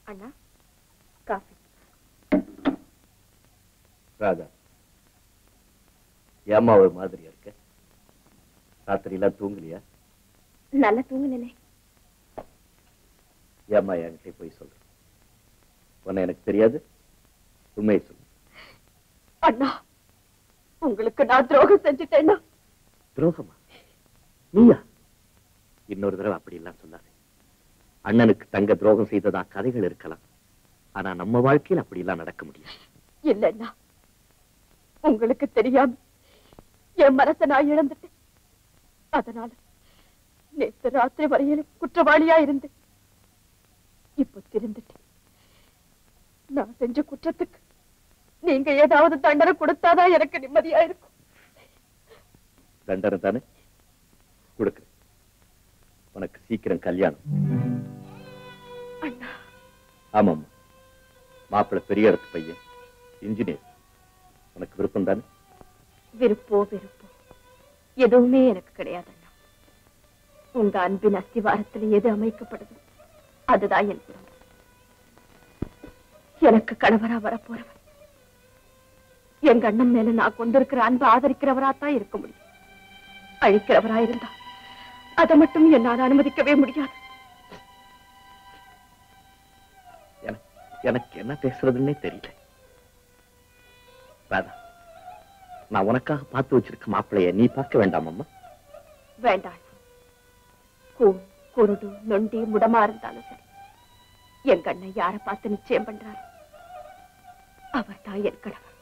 அண்ணா coffee. Radha, ஏம்மா ஒரு மாதிரியா இருக்க? ராத்திரி எல்லாம் தூங்கலையா? நல்லா தூங்குனே. ஏம்மா என்கிட்ட போய் சொல்ற? உன்னை எனக்கு தெரியாது, உண்மையை சொல்லு. அண்ணா, உங்களுக்கு நான் துரோகம் செஞ்சுட்டேன்னா. துரோகமா? நீயா? இன்னொரு தடவை அப்படி எல்லாம் சொல்லாது. அண்ணனுக்கு தங்க துரோகம் செய்ததா கதைகள் இருக்கலாம், ஆனா நம்ம வாழ்க்கையில் அப்படி எல்லாம் நடக்க முடியாது. இல்லைன்னா உங்களுக்கு தெரியாம என் மனசை நான் இழந்துட்டேன். அதனால நேற்று ராத்திரி வரையிலும் குற்றவாளியா இருந்தேன். இப்ப திருந்துட்டேன். நான் செஞ்ச குற்றத்துக்கு நீங்க ஏதாவது தண்டனை கொடுத்தாதான் எனக்கு நிம்மதியா இருக்கும். தண்டனை தானே கொடுக்கிறேன். உனக்கு சீக்கிரம் கல்யாணம். ஆமாம்மா, மாப்பிள்ளை பெரிய இடத்து பையன், இன்ஜினியர். உனக்கு விருப்பம் தானே? விருப்போ எதுவுமே எனக்கு கிடையாது அண்ணா. உங்க அன்பின் அஸ்திவாரத்தில் எது அமைக்கப்படுது அதுதான் என் குடும்பம். எனக்கு கணவரா வரப்போறவர் எங்க அண்ணன் மேல நான் கொண்டிருக்கிற அன்பு ஆதரிக்கிறவராத்தான் இருக்க முடியும். அழிக்கிறவரா இருந்தா அதை மட்டும் என்னால் அனுமதிக்கவே முடியாது. எனக்கு என்ன பேசுறதுன்னே தெரியல. ராதா, நான் உனக்காக பார்த்து வச்சிருக்க மாப்பிள்ளைய நீ பார்க்க வேண்டாம் அம்மா. வேண்டாம். குருடு நொண்டி முடமா இருந்தாலும் சரி, எங்க அண்ணன் யாரை பார்த்து நிச்சயம் பண்றாரு அவர் தான் என் கணவர்.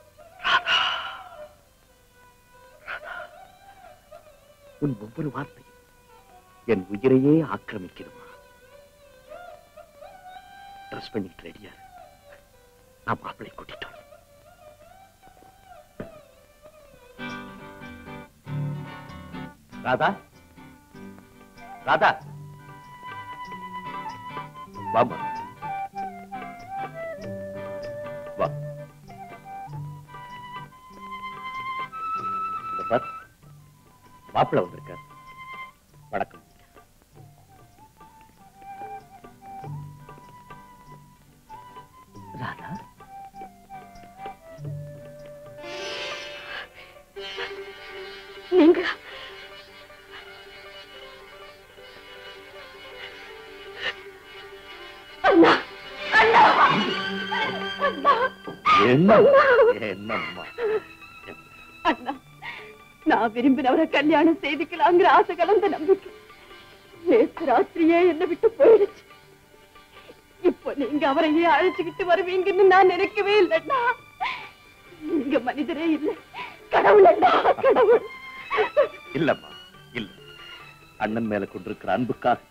உன் ஒவ்வொரு வார்த்தையும் என் உயிரையே ஆக்கிரமிக்கிறமா. ட்ரெஸ் பண்ணிட்டு ரெடியா, நான் மாப்பிள்ளை கூட்டிட்டோம். ராதா, ராதா, வாமா, வா. மாப்பிள்ளை வந்திருக்கார். வணக்கம். ராதா, நீங்க என்னம்மா? அண்ணா, நான் விரும்பினவரை கல்யாணம் செய்துக்கலாங்கிற ஆசை கலந்த நம்பிக்கை நேற்று ராத்திரியே என்னை விட்டு போயிடுச்சு. இப்போ நீங்க அவரையே அழைச்சுக்கிட்டு வருவீங்கன்னு நான் நினைக்கவே இல்லைண்ணா. நீங்க மனிதரே இல்லை, கடவுள் அண்ணா, கடவுள். இல்லம்மா, இல்ல. அண்ணன் மேல கொண்டிருக்கிற அன்புக்காக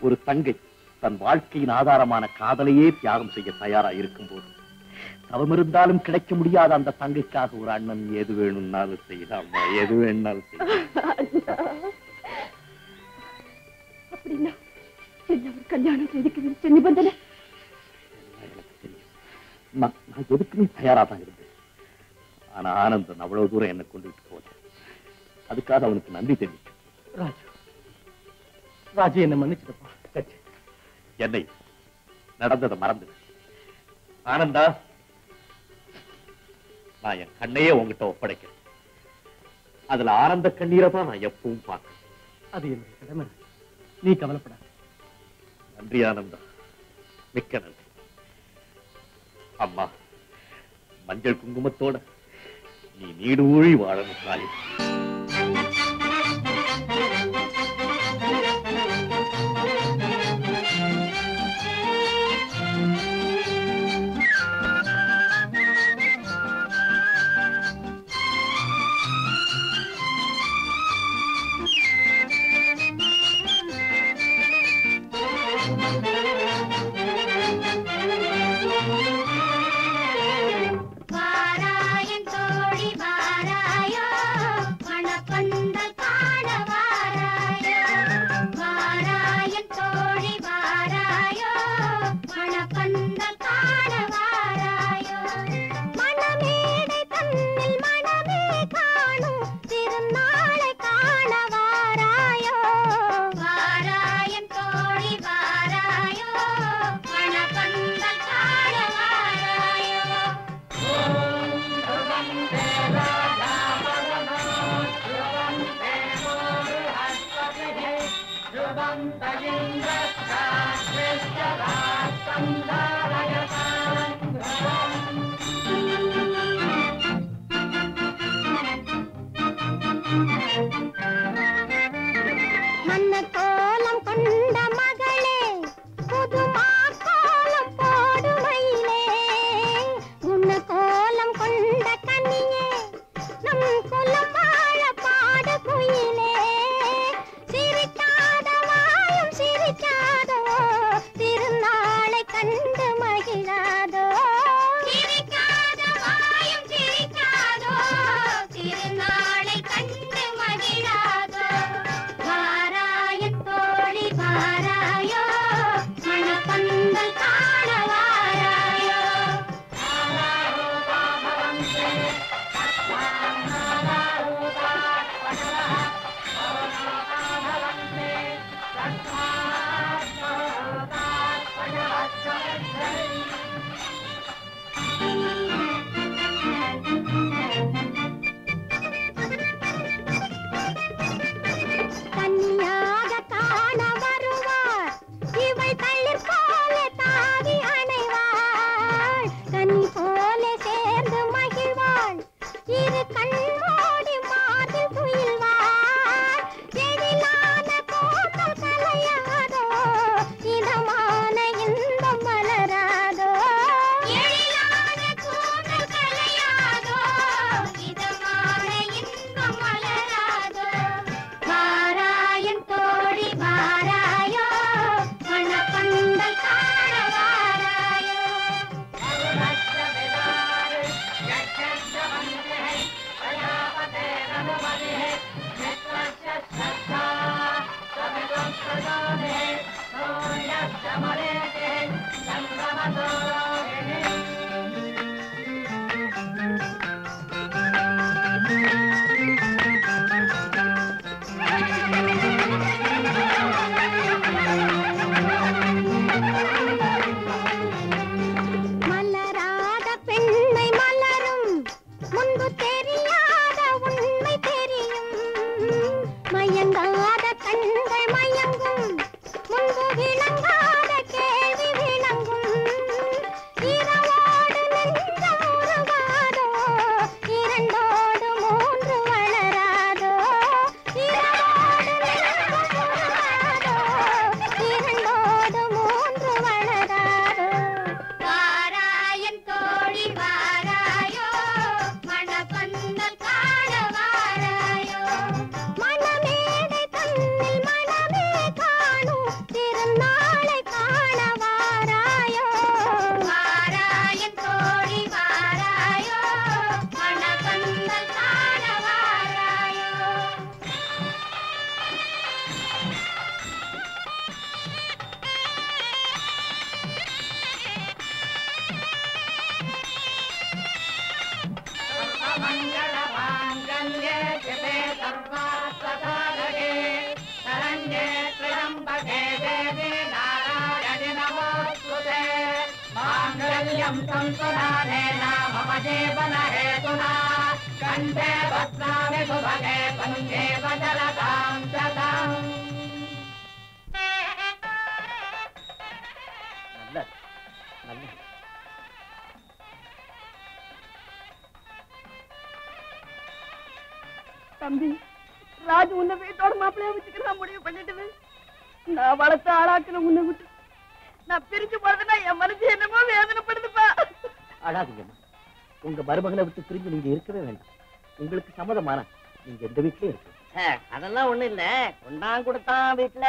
ஒரு தங்கை தன் வாழ்க்கையின் ஆதாரமான காதலையே தியாகம் செய்ய தயாரா இருக்கும் போது தவம் இருந்தாலும் கிடைக்க முடியாத அந்த தங்கைக்காக ஒரு அண்ணன் எது வேணும்னாலும் செய்யலாமா, எது வேணும்னாலும் செய்யலாம். அப்படின்னா என்ன கல்யாணம் செய்துக்க நிபந்தனை? எனக்கு தெரியும். நான் எதுக்குமே தயாரா தான் இருந்தேன். ஆனா ஆனந்தன் அவ்வளவு தூரம் என்னை கொண்டுட்டு போல. அதுக்காக அவனுக்கு நன்றி தெரிவிக்கும். ராஜு, ராஜு என்ன மன்னிச்சிருப்பா. என்னை நடந்ததை மறந்து ஆனந்தா, நான் என் கண்ணையே உங்ககிட்ட ஒப்படைக்கிறேன். அதுல ஆனந்த கண்ணீரை தான் நான் எப்பவும் பார்க்கிறேன். அது என்னுடைய கடமை. நீ கவலைப்படாத. நன்றி ஆனந்தா, மிக்க நன்றி. அம்மா, மஞ்சள் குங்குமத்தோட நீ நீடூழி வாழணும் தாய். வாராயன் தோழி வாராயோ, மண தம்பி, ராஜு உன்னை வீட்டோட மாப்பிள்ளைய வச்சுக்கிறதா முடிவு பண்ணிட்டு நான் வளர்த்த ஆளாக்குன உன்னை விட்டு நான் பிரிச்சு போறதுன்னா என் மனசு என்னமோ வேதனைப்படுதுப்பா. அழாதீங்கம்மா, உங்க மருமகளை விட்டு பிரிஞ்சு நீங்க இருக்கவே வேண்டாம். உங்களுக்கு சம்மதமான நீங்க எந்த வீட்லயும் இருக்கு. அதெல்லாம் ஒண்ணு இல்ல, கொண்டான் கொடுத்தான் வீட்டுல.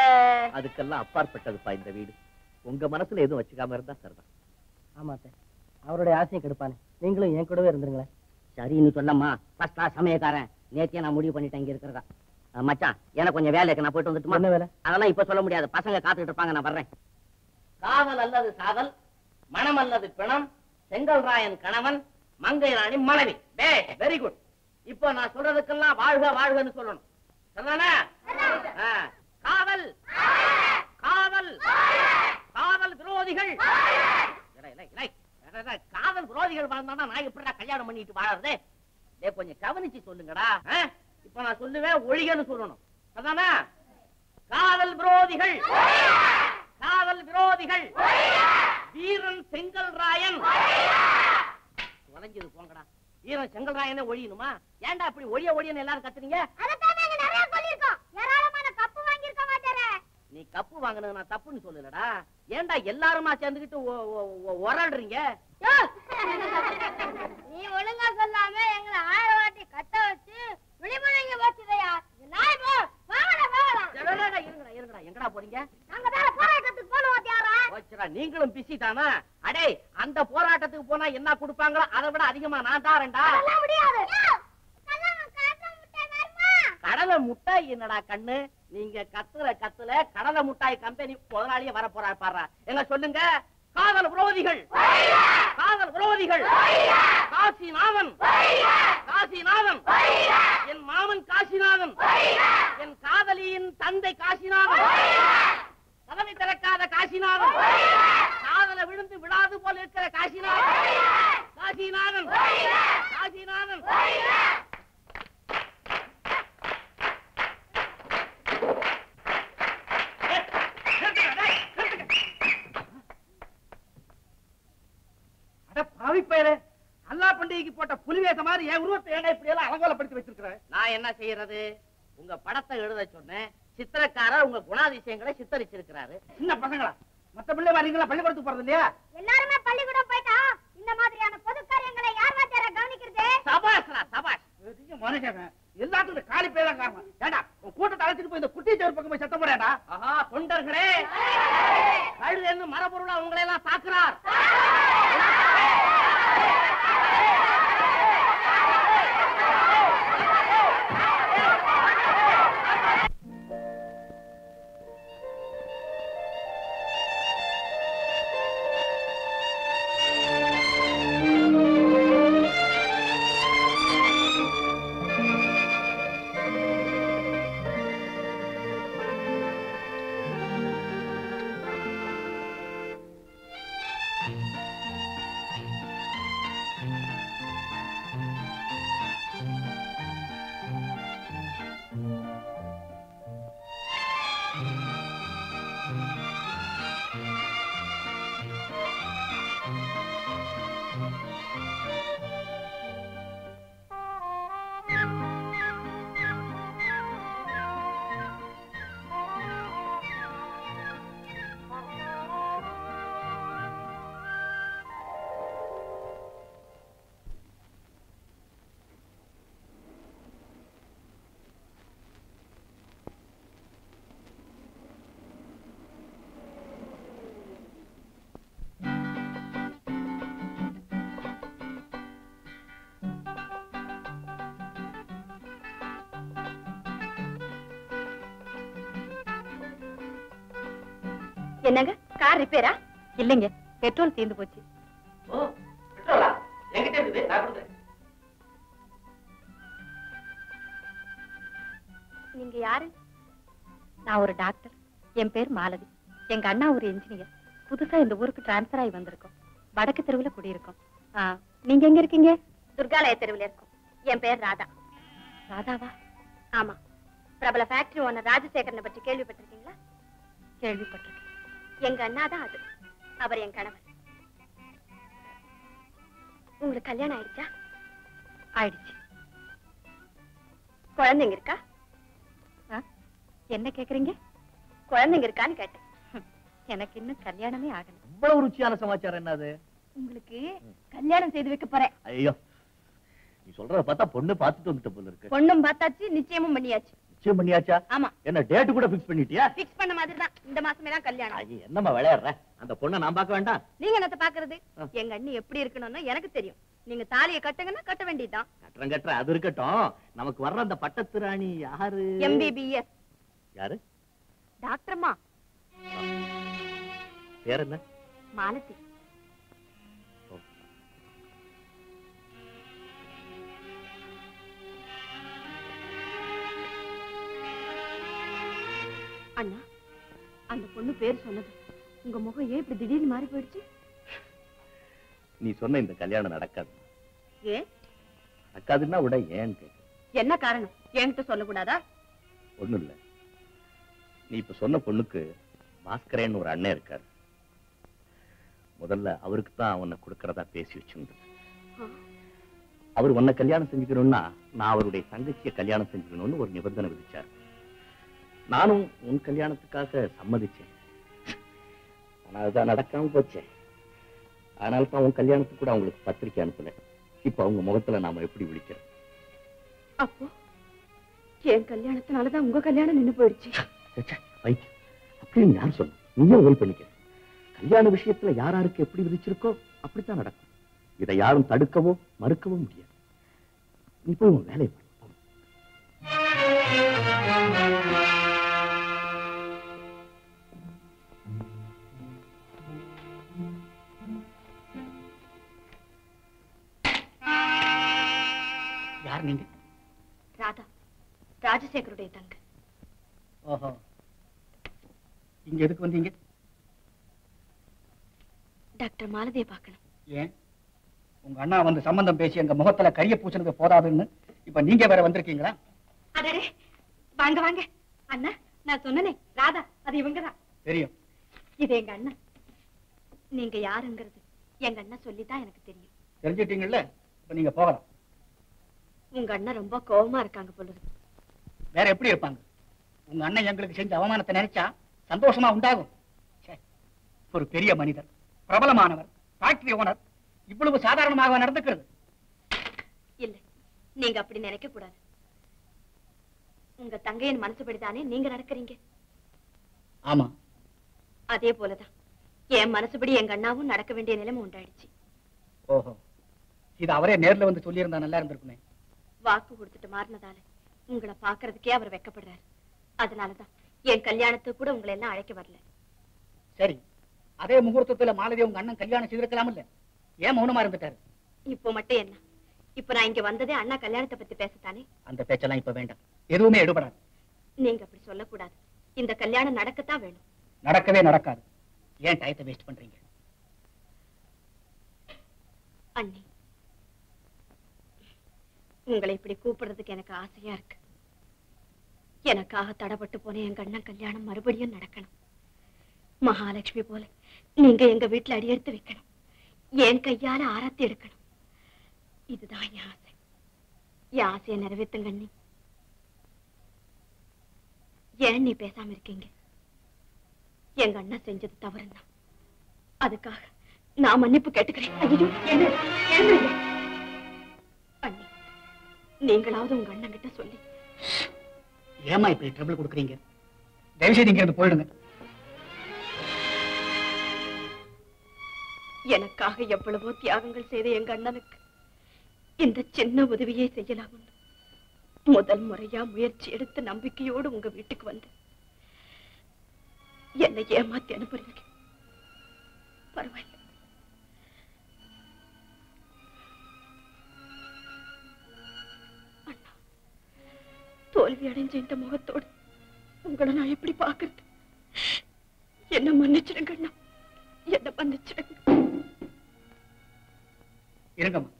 அதுக்கெல்லாம் அப்பாற்பட்டதுப்பா இந்த வீடு. உங்க மனசுல எதுவும் வச்சுக்காம இருந்தா சரிதான். ஆமா சார், அவருடைய ஆசையை கெடுப்பானே, நீங்களும் என் கூடவே இருந்துருங்களேன். சரின்னு சொன்னம்மா, ஃபர்ஸ்ட் கிளாஸ் சமயக்காரன். நேத்தியே நான் முடிவு பண்ணிட்டேன் இங்க இருக்கிறதா. மச்சான், எனக்கு கொஞ்சம் வேலை இருக்கு, நான் போயிட்டு வந்துட்டுமா? என்ன வேலை? அதெல்லாம் இப்ப சொல்ல முடியாது, பசங்க காத்துக்கிட்டு இருப்பாங்க, நான் வர்றேன். காதல் அல்லது சாதல், மனம் அல்லது பிணம், செங்கல் ராயன் கணவன், மங்கை ராணி மனைவி. Very good. இப்போ நான் சொல்றதுக்கெல்லாம் வாழ்க வாழ்கன்னு சொல்லணும். சரிதானே? காதல் காதல் காதல் விரோதிகள், காதல் விரோதிகள் வாழ்ந்தானா நான் எப்படிடா கல்யாணம் பண்ணிட்டு வாழறது? கொஞ்சம் கவனிச்சு சொல்லுங்கடா. இப்ப நான் சொல்லுவேன், ஒழிகன்னு சொல்லணும். அதானே? காதல் விரோதிகள், காதல் விரோதிகள், வீரன் செங்கல்ராயன் தொலைஞ்சது போங்கடா. வீரன் செங்கல்ராயனே ஒழியணுமா? ஏன்டா அப்படி ஒழிய ஒழியன்னு எல்லாரும் கத்துறீங்க? நீ கப்பு வாங்கினது நான் தப்புன்னு சொல்லலடா. ஏன்டா எல்லாருமா சேர்ந்துக்கிட்டு உரல்றீங்க? நீ ஒழுங்கா சொல்லாம எங்களை 1000 வாட்டி கட்ட வச்சு விழிமுறைங்க வச்சுதையா. இருங்கடா, எங்கடா போறீங்க? நாங்க வேற போராட்டத்துக்கு போனோம் வாத்தியாரா. வச்சுடா, நீங்களும் பிஸி தானா? அடே, அந்த போராட்டத்துக்கு போனா என்ன கொடுப்பாங்களோ அதை விட அதிகமா நான் தாரேன்டா. முடியாது. கடலை முட்டாய் என்னடா கண்ணு? நீங்க கத்துல கடலை முட்டாய் கம்பெனி முதலாளியே வர போறா பாரு. எங்க சொல்லுங்க. காதல் விரோதிகள், காதல் விரோதிகள், காசிநாதன், காசிநாதன், என் மாமன் காசிநாதன், என் காதலியின் தந்தை காசிநாதன், கதவை திறக்காத காசிநாதன், காதல விழுந்து விடாது போல இருக்கிற காசிநாதன், காசிநாதன், காசிநாதன். அல்லா பண்டிகைக்கு போட்ட புலிவேச மாதிரி என் உருவத்தை ஏன்னா இப்படி எல்லாம் அலங்கோலப்படுத்தி வச்சிருக்கிறேன். நான் என்ன செய்யறது? உங்க படத்தை எழுத சொன்னேன். சித்திரக்காரர் உங்க குணாதிசயங்களை சித்தரிச்சிருக்கிறாரு. சின்ன பசங்களா? மத்த பிள்ளை வரீங்களா? பள்ளிக்கூடத்துக்கு போறது இல்லையா? எல்லாருமே பள்ளிக்கூடம் போயிட்டா இந்த மாதிரியான பொது காரியங்களை யார் வாத்தியார கவனிக்கிறது? சபாஷ்ரா, சபாஷ். மனுஷன் எல்லாத்துக்கும் காலி பேதான் காரணம். ஏண்டா உன் கூட்டத்தை அழைச்சிட்டு போய் இந்த குட்டி சேர் பக்கம் போய் சத்தம் போடா. ஆஹா, தொண்டர்களே, கழுது என்ன மரபொருளா உங்களை எல்லாம் தாக்குறார். என்னங்க, கார் ரிப்பேரா? இல்லைங்க, பெட்ரோல் தீர்ந்து போச்சு. ஓ, பெட்ரோலா? என்கிட்ட இருக்குது, நான் கொடுக்குறேன். நீங்க யாரு? நான் ஒரு டாக்டர். என் பேர் மாலதி. எங்க அண்ணா ஒரு இன்ஜினியர். புதுசா இந்த ஊருக்கு டிரான்ஸ்பர் ஆகி வந்திருக்கோம். வடக்கு தெருவுல குடியிருக்கோம். நீங்க எங்க இருக்கீங்க? துர்காலய தெருவுல இருக்கோம். என் பேர் ராதா. ராதாவா? ஆமா. பிரபல ஃபேக்டரி ஓனர் ராஜசேகரனை பற்றி கேள்விப்பட்டிருக்கீங்களா? கேள்விப்பட்டிருக்கேன். எங்க அண்ணா தான் அது. அவர் என் கணவர். உங்களுக்கு கல்யாணம் ஆயிடுச்சா? ஆயிடுச்சு. குழந்தைங்க இருக்கா? என்ன கேக்குறீங்க? குழந்தைங்க இருக்கான்னு கேட்டேன். எனக்கு இன்னும் கல்யாணமே ஆகல. இவ்வளவு ருச்சியான சமாச்சாரம் என்னது? உங்களுக்கு கல்யாணம் செய்து வைக்க போறேன். ஐயோ, நீ சொல்றத பார்த்தா பொண்ணு பார்த்துட்டு வந்துட்ட போல இருக்கு. பொண்ணும் பார்த்தாச்சு, நிச்சயமும் பண்ணியாச்சு. நிச்சயம் பண்ணியாச்சா? ஆமா. என்ன டேட் கூட ஃபிக்ஸ் பண்ணிட்டியா? ஃபிக்ஸ் பண்ண மாதிரி தான். இந்த மாசமே தான் கல்யாணம். ஐயே, என்னம்மா விளையாடுற? அந்த பொண்ணை நான் பார்க்க வேண்டாம்? நீங்க என்னத்த பாக்குறது? எங்க அண்ணி எப்படி இருக்கணும்னு எனக்கு தெரியும். நீங்க தாலியை கட்டுங்கன்னா கட்ட வேண்டியதுதான். கட்டுறேன், அது இருக்கட்டும். நமக்கு வர்ற அந்த பட்டத்து ராணி யாரு? MBBS. யாரு? டாக்டர்மா. பேர் என்ன? மாலதி. அண்ணா, அந்த பொண்ணு பேர் சொன்னது உங்க முகம் ஏன் இப்படி திடீர்னு மாறி போயிடுச்சு? நீ சொன்ன இந்த கல்யாணம் நடக்காது. ஏன் நடக்காதுன்னா விட ஏன் கேட்க? என்ன காரணம்? என்கிட்ட சொல்லக்கூடாதா? ஒண்ணும் இல்ல, நீ இப்ப சொன்ன பொண்ணுக்கு பாஸ்கரேன்னு ஒரு அண்ணன் இருக்காரு. முதல்ல அவருக்கு தான் உன்னை கொடுக்கறதா பேசி வச்சிருந்தது. அவர் உன்னை கல்யாணம் செஞ்சுக்கணும்னா நான் அவருடைய தங்கச்சியை கல்யாணம் செஞ்சுக்கணும்னு ஒரு நிபந்தனை விதிச்சார். நானும் உன் கல்யாணத்துக்காக சம்மதிச்சேன். ஆனா அதுதான் நடக்காம போச்சேன். அதனால தான் உன் கல்யாணத்துக்கு கூட அவங்களுக்கு பத்திரிக்கை அனுப்பல. இப்ப அவங்க முகத்துல நாம எப்படி விழிக்கிறோம்? அப்போ என் கல்யாணத்தினாலதான் உங்க கல்யாணம் நின்னு போயிடுச்சு. அப்படின்னு யார் சொன்ன? நீயே உதவி பண்ணிக்க. கல்யாண விஷயத்துல யாராருக்கு எப்படி விதிச்சிருக்கோ அப்படித்தான் நடக்கும். இதை யாரும் தடுக்கவோ மறுக்கவோ முடியாது. நீ போய் உன் வேலையை பண்ணு. யார் நீங்க? ராதா, ராஜசேகருடைய தங்க. ஓஹோ, இங்க எதுக்கு வந்தீங்க? டாக்டர் மாலதியை பார்க்கணும். ஏன்? உங்க அண்ணா வந்து சம்பந்தம் பேசி எங்க முகத்துல கரிய பூச்சினது போதாதுன்னு இப்ப நீங்க வேற வந்திருக்கீங்களா? அடடே, வாங்க வாங்க. அண்ணா, நான் சொன்னனே ராதா, அது இவங்கதான். தெரியும். இது எங்க அண்ணா. நீங்க யாருங்கிறது எங்க அண்ணா சொல்லிதான் எனக்கு தெரியும். தெரிஞ்சிட்டீங்கல்ல, இப்ப நீங்க போகலாம். உங்க அண்ணா ரொம்ப கோபமா இருக்காங்க போல இருக்கு. வேற எப்படி இருப்பாங்க? உங்க அண்ணன் எங்களுக்கு செஞ்ச அவமானத்தை நினைச்சா சந்தோஷமா உண்டாகும். ஒரு பெரிய மனிதர், பிரபலமானவர், ஃபேக்டரி ஓனர், இவ்வளவு சாதாரணமாக நடந்துக்கிறது இல்ல. நீங்க அப்படி நினைக்க கூடாது. உங்க தங்கையின் மனசுபடிதானே நீங்க நடக்கிறீங்க. ஆமா, அதே போலதான் என் மனசுபடி எங்க அண்ணாவும் நடக்க வேண்டிய நிலைமை உண்டாயிடுச்சு. ஓஹோ, இது அவரே நேர்ல வந்து சொல்லி இருந்தா நல்லா இருந்திருக்குமே. வாக்கு கொடுத்துட்டு மாறினதால உங்களை பாக்குறதுக்கே அவர் வெக்கப்படுறாரு. அதனாலதான் என் கல்யாணத்துக்கு கூட உங்களை எல்லாம் அழைக்க வரல. சரி, அதே முகூர்த்தத்துல மாலதி உங்க அண்ணன் கல்யாணம் செய்திருக்கலாம் இல்ல? ஏன் மௌனமா இருந்துட்டாரு? இப்போ மட்டும் என்ன? இப்ப நான் இங்க வந்ததே அண்ணா கல்யாணத்தை பத்தி பேசத்தானே. அந்த பேச்செல்லாம் இப்ப வேண்டாம், எதுவுமே எடுபடாது. நீங்க அப்படி சொல்லக்கூடாது. இந்த கல்யாணம் நடக்கத்தான் வேணும். நடக்கவே நடக்காது. ஏன் டயத்தை வேஸ்ட் பண்றீங்க? அண்ணி, உங்களை இப்படி கூப்பிடுறதுக்கு எனக்கு ஆசையா இருக்கு. எனக்காக தடப்பட்டு போன எங்க அண்ணன் கல்யாணம் மறுபடியும் நடக்கணும். மகாலட்சுமி போல நீங்க எங்க வீட்டுல அடியெடுத்து வைக்கணும். என் கையால ஆராத்தி எடுக்கணும். இதுதான் என் ஆசை. என் ஆசையை நிறைவேற்றுங்க அண்ணி. ஏன் நீ பேசாம இருக்கீங்க? எங்க அண்ணா செஞ்சது தவறுதான். அதுக்காக நான் மன்னிப்பு கேட்டுக்கிறேன். ஐயோ, என்ன அண்ணி, நீங்களாவது உங்க அண்ணன் கிட்ட சொல்லி. ஏமா இப்படி ட்ரபிள் கொடுக்குறீங்க? தயவுசெய்து இங்க இருந்து போயிடுங்க. எனக்காக எவ்வளவோ தியாகங்கள் செய்த எங்க அண்ணனுக்கு இந்த சின்ன உதவியை செய்யலாம். முதல் முறையா முயற்சி எடுத்து நம்பிக்கையோடு உங்க வீட்டுக்கு வந்து என்னை ஏமாத்தி அனுப்புறீங்க. பரவாயில்ல. அண்ணா, தோல்வி அடைஞ்ச இந்த முகத்தோடு உங்களை நான் எப்படி பாக்குறது? என்ன மன்னிச்சிடுங்க அண்ணா, என்ன மன்னிச்சிடுங்க. இருங்கம்மா.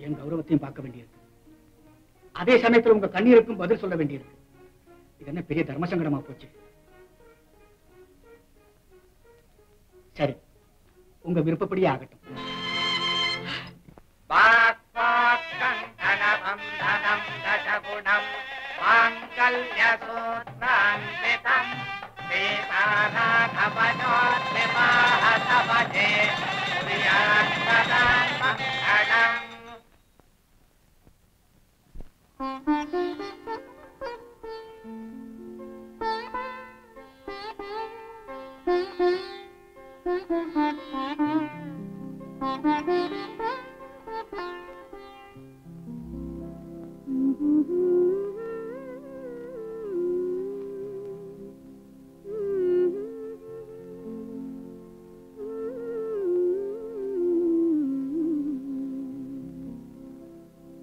என் கௌரவத்தையும் பார்க்க வேண்டியிருக்கு. அதே சமயத்தில் உங்க கண்ணீருக்கும் பதில் சொல்ல வேண்டியிருக்கு. இது என்ன பெரிய தர்ம சங்கடமா போச்சு? சரி, உங்க விருப்பப்படியே ஆகட்டும்.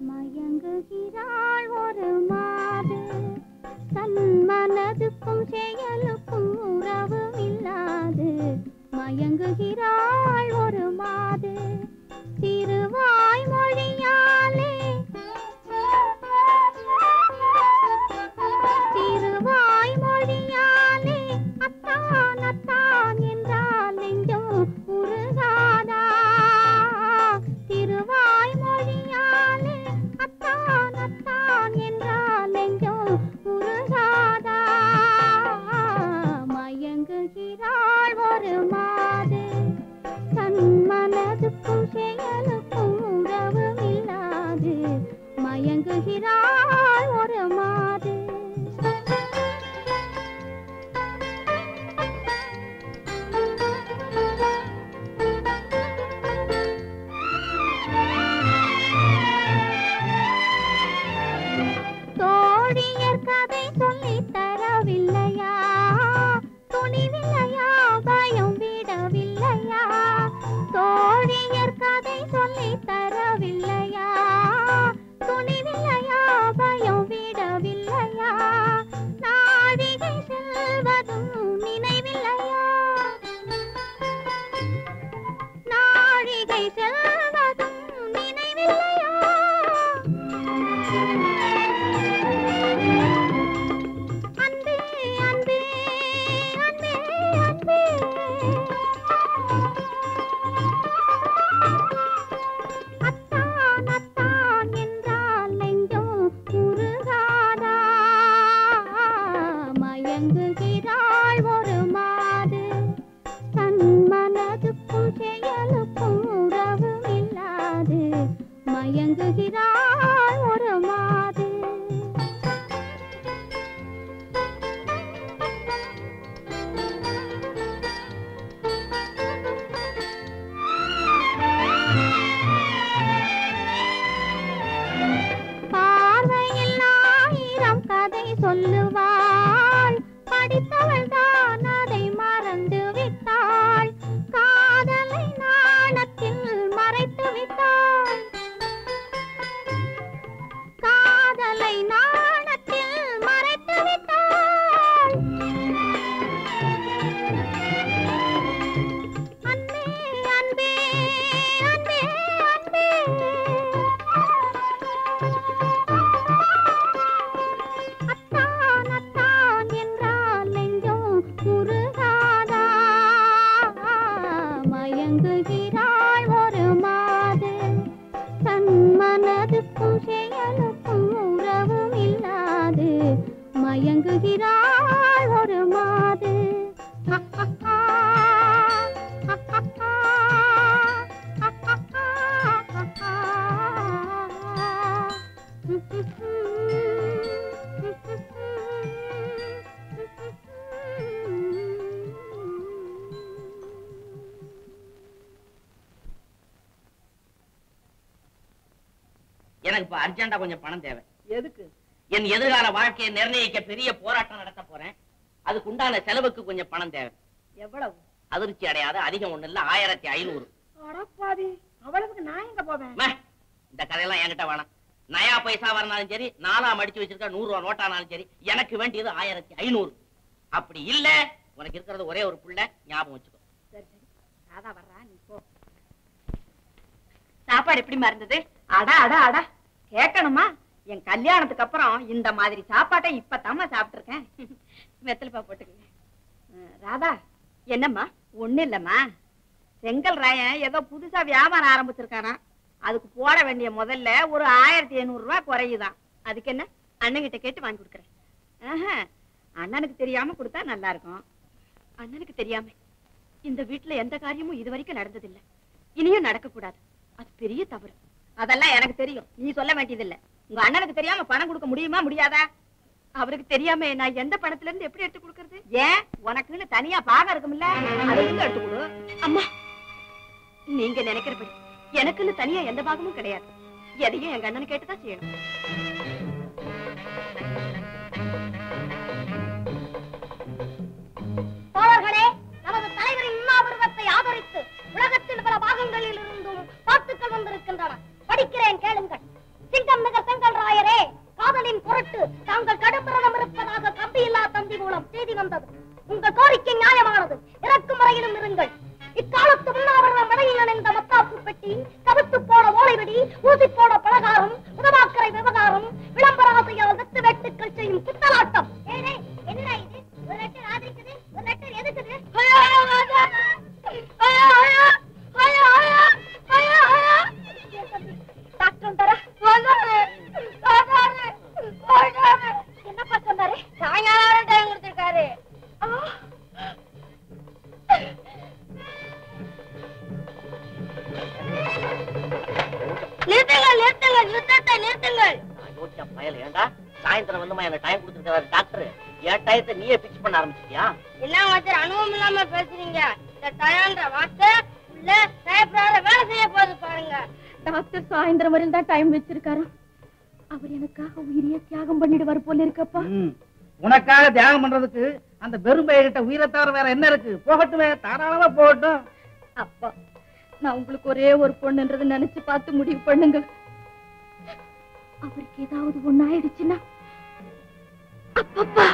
மயங்குகிறாள் ஒரு மாது, தன் மனதுக்கும் செயலுக்கும் உறவும் இல்லாது. மயங்குகிறாள் ஒரு மாது, திருவாய் மொழியாலே மயங்குகிறாள் ஒரு மாது தன் மனதுக்கும் செயலுக்கும் உறவும் இல்லாது மயங்குகிறாள் ஒரு மாது பார்வையில் 1000 கதை சொல்லுவாள் படித்தவள் தான் அதை மறந்து விட்டாள் காதலை நாணத்தில் மறைத்து விட்டாள் காதலை நாணத்தில் மறைத்து விட்டாள் அன்பே அன்பே அன்பே அன்பே அத்தான் அத்தான் என்றால் நெஞ்சம் முருகாதா மயங்குகிறாள் ஒரு மாது தன் மனதுக்கும் செயலுக்கும் உறவும் இல்லாது மயங்குகிறாள் ஒரு மாது எனக்கு இப்ப அர்ஜென்டா கொஞ்சம் பணம் தேவை. எதுக்கு? என் எதிர்கால வாழ்க்கையை நிர்ணயிக்க பெரிய போராட்டம் நடத்த போறேன். அதுக்கு உண்டான செலவுக்கு கொஞ்சம் பணம் தேவை. எவ்வளவு? அதிர்ச்சி அடையாத அதிகம் ஒண்ணு இல்ல 1500. அடப்பாவி, அவ்வளவுக்கு நான் எங்க போவேன்? இந்த கதையெல்லாம் என்கிட்ட வேணாம். நயா பைசா வரனாலும் சரி, 4ஆம் அடிச்சு வச்சிருக்க 100 ரூபா நோட்டானாலும் சரி, எனக்கு வேண்டியது 1500. அப்படி இல்ல உனக்கு இருக்கிறது ஒரே ஒரு புள்ள, ஞாபகம் வச்சுக்கோ. சரி சரி, ராதா வர்றா, நீ போ. சாப்பாடு எப்படி மறந்தது? அடா அடா அடா, கேட்கணுமா? என் கல்யாணத்துக்கு அப்புறம் இந்த மாதிரி சாப்பாட்டை இப்பதாம்மா சாப்பிட்டு இருக்கேன். வெத்தலைப்பா போட்டுக்கங்க. ராதா, என்னம்மா? ஒண்ணு இல்லம்மா, செங்கல் ராயன் ஏதோ புதுசா வியாபாரம் ஆரம்பிச்சிருக்கானா, அதுக்கு போட வேண்டிய முதல்ல ஒரு 1500 ரூபாய் குறையுதான். அதுக்கு என்ன, அண்ணன்கிட்ட கேட்டு வாங்கி கொடுக்குறேன். அண்ணனுக்கு தெரியாம கொடுத்தா நல்லா இருக்கும். அண்ணனுக்கு தெரியாம இந்த வீட்டுல எந்த காரியமும் இது வரைக்கும் நடந்ததில்லை, இனியும் நடக்க கூடாது. அது பெரிய தவறு. அதெல்லாம் எனக்கு தெரியும், நீ சொல்ல வேண்டியதில்லை. உங்க அண்ணனுக்கு தெரியாம பணம் கொடுக்க முடியுமா முடியாதா? அவருக்கு தெரியாம நான் எந்த பணத்துல இருந்து எப்படி எடுத்து கொடுக்கறது? ஏன், உனக்குன்னு தனியா பாகம் இருக்கும்ல, அதை இருந்து எடுத்து கொடு. அம்மா, நீங்க நினைக்கிறபடி எனக்குன்னு தனியா எந்த பாகமும் கிடையாது. எதையும் எங்க அண்ணன் கேட்டுதான் செய்யணும். தோழர்களே, நமது தலைவரின் உண்ணாவிரதத்தை ஆதரித்து உலகத்தில் பல பாகங்களில் இருந்தும் பாட்டுக்கள் வந்திருக்கின்றன. படிக்கிறேன், கேளுங்கள். சிங்கம் மிக செங்கல் ராயரே, காதலின் பொருட்டு தாங்கள் கடுப்பிரதம் இருப்பதாக கம்பியில்லா தந்தி மூலம் செய்தி வந்தது. உங்கள் கோரிக்கை நியாயமானது. இறக்கும் வரையிலும் இருங்கள். இக்காலத்து உண்ணாவிரதம் வரையில் இணைந்த மத்தாப்பு பெட்டி, கவித்து போட ஓலைவெடி, ஊசி போட பலகாரம், உதவாக்கரை விவகாரம், விளம்பராசையால் வெத்து வெட்டுக்கள் செய்யும் புத்தலாட்டம். என்ன இது? ஒரு லெட்டர் ஆதரிக்குது, ஒரு லெட்டர் எதுக்குது? என்னப்பா சொன்னாரு? சாயங்காலம் டைம் கொடுத்திருக்காரு. நிறுத்துங்கள், நிறுத்துங்கள், யுத்தத்தை நிறுத்துங்கள். பயல் ஏண்டா சாயந்தரம் வந்துமா எனக்கு டைம் கொடுத்துருக்காரு டாக்டர். என் டயத்தை நீயே பிக்ஸ் பண்ண ஆரம்பிச்சிட்டியா? எல்லாம் வார்த்தை அனுபவம் இல்லாம பேசுறீங்க. இந்த டயம்ன்ற வார்த்தை உள்ள டைப்ரால வேலை செய்ய போகுது பாருங்க. டாக்டர் சாயந்தரம் வரையில் தான் டைம் வச்சிருக்காரு. அவர் எனக்காக உயிரியே தியாகம் பண்ணிடுவார் போல இருக்கப்பா. உனக்காக தியாகம் பண்றதுக்கு அந்த பெரும்பையிட்ட உயிரை தவிர வேற என்ன இருக்கு? போகட்டுமே, தாராளமா போகட்டும். அப்பா, நான் உங்களுக்கு ஒரே ஒரு பொண்ணுன்றதை நினைச்சு பார்த்து முடிவு பண்ணுங்க. அவருக்கு ஏதாவது ஒண்ணு ஆயிடுச்சுன்னா அப்பப்பா.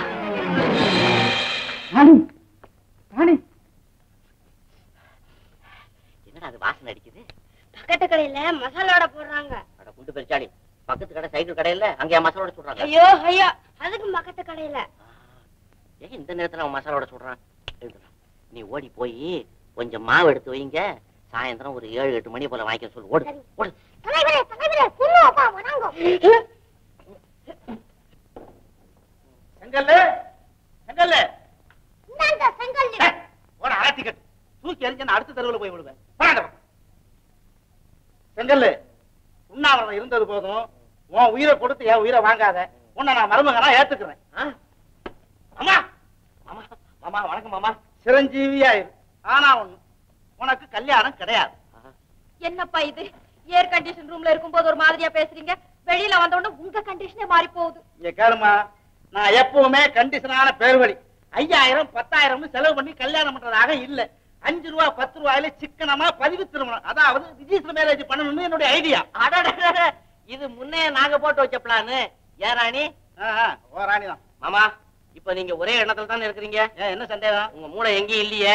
என்னடா அது வாசனை அடிக்குது? பக்கத்து கடையில மசாலோட போடுறாங்க. அட குண்டு பெருச்சாளி, பக்கத்து கடை சைக்கிள் கடையில அங்கே மசாலோட சொல்றாங்க. ஐயோ ஐயோ, அதுக்கு பக்கத்து கடையில. ஏன் இந்த நேரத்துல அவன் மசாலோட சொல்றான்? நீ ஓடி போய் கொஞ்சம் மாவு எடுத்து வைங்க, சாயந்தரம் ஒரு 7-8 மணி போல வாங்கிக்க சொல்லு. ஓடு ஓடு. தலைவரே தலைவரே, சொல்லுவாப்பா வராங்க. செங்கல்ல செங்கல்ல, நான் அடுத்த தெருவில் போய் விடுவேன். செங்கல்லு, உண்ணாவிரதம் இருந்தது போதும். உன் உயிரை கொடுத்து என் உயிரை வாங்காத. உன்னை நான் மருமகனா ஏத்துக்கிறேன். மாமா மாமா மாமா வணக்கம் மாமா. சிரஞ்சீவியா இரு. ஆனா ஒண்ணு, உனக்கு கல்யாணம் கிடையாது. என்னப்பா இது? ஏர் கண்டிஷன் ரூம்ல இருக்கும்போது ஒரு மாதிரியா பேசுறீங்க, வெளியில வந்த உடனே உங்க கண்டிஷனே மாறி போகுது. இங்க கேளுமா, நான் எப்பவுமே கண்டிஷனான பேர்வழி. 5000 10,000 செலவு பண்ணி கல்யாணம் பண்றதாக இல்ல. 5 ரூபா 10 ரூபாயில சிக்கனமா பதிவு திருமணம், அதாவது ரிஜிஸ்டர் மேரேஜ் பண்ணணும்னு என்னுடைய ஐடியா. இது முன்னே நாங்க போட்டு வச்ச பிளான். ஏன் ராணி? ஓ ராணி தான். மாமா, இப்ப நீங்க ஒரே எண்ணத்துல தானே இருக்கிறீங்க. என்ன சந்தேகம்? உங்க மூளை எங்கேயும் இல்லையே.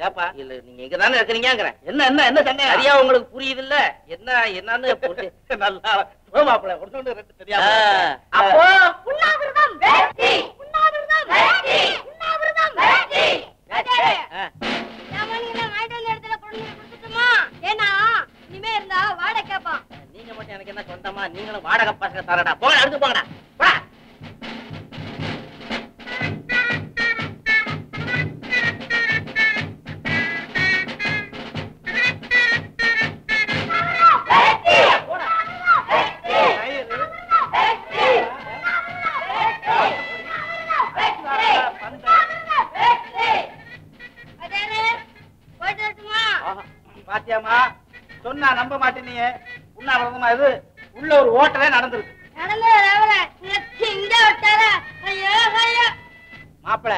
ஏப்பா இல்ல, நீங்க இங்க தானே இருக்கிறீங்கிறேன். என்ன என்ன என்ன சந்தேகம்? சரியா உங்களுக்கு புரியுது இல்ல? என்னன்னு நல்லா மாப்பிள்ள ஒண்ணு ரெண்டு தெரியாது. அப்போ உண்ணாவிரதம் வெற்றி, உண்ணாவிரதம் வெற்றி, உண்ணாவிரதம் வெற்றி. ஏன்னா இனிமே இருந்தா வாடகை கேட்பான். நீங்க மட்டும் எனக்கு என்ன சொந்தமா? நீங்களும் வாடகை பசங்க தரடா. போங்க, அடுத்து போங்கடா. போடா. பாத்தியாமா, சொன்னா நம்ப மாட்டேனீங்க. உண்ணாவிரதமா இது உள்ள ஒரு ஓட்டலே நடந்திருக்கு. மாப்பிள்ள,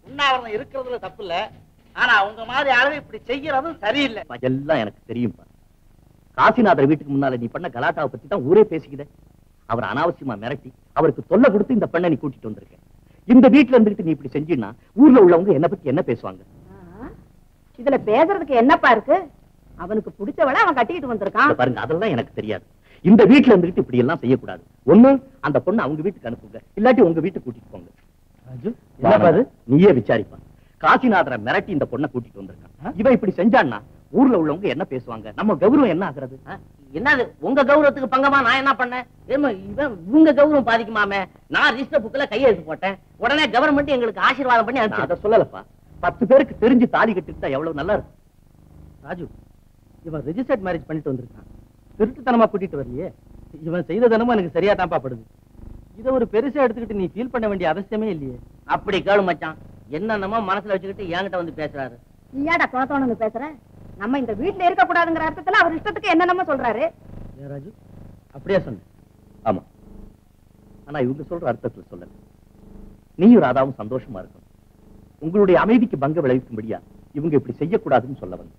உண்ணாவிரதம் இருக்கிறதுல தப்பு இல்ல. ஆனா உங்க மாதிரி ஆளுங்க இப்படி செய்யறதும் சரியில்லை. எல்லாம் எனக்கு தெரியும்பா. காசிநாதர் வீட்டுக்கு முன்னால நீ பண்ண கலாட்டாவை பத்தி தான் ஊரே பேசிக்கிட. அவர் அனாவசியமா மிரட்டி அவருக்கு தொல்லை கொடுத்து இந்த பெண்ணை நீ கூட்டிட்டு வந்திருக்க. இந்த வீட்டுல இருந்துட்டு நீ இப்படி செஞ்சினா ஊர்ல உள்ளவங்க என்ன பத்தி என்ன பேசுவாங்க? இதுல பேசுறதுக்கு என்னப்பா இருக்கு? அவனுக்கு பிடிச்சவளை அவன் கட்டிக்கிட்டு வந்திருக்கான். பாருங்க, அதெல்லாம் எனக்கு தெரியாது. இந்த வீட்டுல இருந்துட்டு இப்படி எல்லாம் செய்யக்கூடாது. ஒண்ணு அந்த பொண்ணு அவங்க வீட்டுக்கு அனுப்புங்க, இல்லாட்டி உங்க வீட்டுக்கு கூட்டிட்டு போங்க. நீயே விசாரிப்பா. காசிநாதரை மிரட்டி இந்த பொண்ணை கூட்டிட்டு வந்திருக்கான். இவன் இப்படி செஞ்சான்னா ஊர்ல உள்ளவங்க என்ன பேசுவாங்க? நம்ம கௌரவம் என்ன ஆகுறது? என்னது உங்க கௌரவத்துக்கு பங்கமா நான் என்ன பண்ணேன்? உங்க கௌரவம் பாதிக்குமாமே. நான் ரிஜிஸ்டர் புக்ல கையெழுத்து போட்டேன். உடனே கவர்மெண்ட் எங்களுக்கு ஆசீர்வாதம் பண்ணி அதை சொல்லலப்பா. 10 பேருக்கு தெரிஞ்சு தாலி கட்டிட்டா எவ்வளவு நல்லா இருக்கும். ராஜு, இவன் ரெஜிஸ்டர்ட் மேரேஜ் பண்ணிட்டு வந்திருக்கான். திருட்டுத்தனமா கூட்டிட்டு வரலையே. இவன் செய்த தனமும் எனக்கு சரியா தான்ப்பா படுது. இதை ஒரு பெருசா எடுத்துக்கிட்டு நீ ஃபீல் பண்ண வேண்டிய அவசியமே இல்லையே. அப்படி கேளு மச்சான், என்னென்னமோ மனசுல வச்சுக்கிட்டு என்கிட்ட வந்து பேசுறாரு. நீயாடா குளத்தோன்னு பேசுற? நம்ம இந்த வீட்டுல இருக்க கூடாதுங்கிற அர்த்தத்துல அவர் இஷ்டத்துக்கு என்னென்னமோ சொல்றாரு. ஏன் ராஜு, அப்படியே சொன்ன? ஆமா, ஆனா இவங்க சொல்ற அர்த்தத்துல சொல்லல. நீயும் ராதாவும் சந்தோஷமா இருக்கணும். உங்களுடைய அமைதிக்கு பங்க விளைவிக்கும்படியா இவங்க இப்படி செய்யக்கூடாதுன்னு சொல்ல வந்து.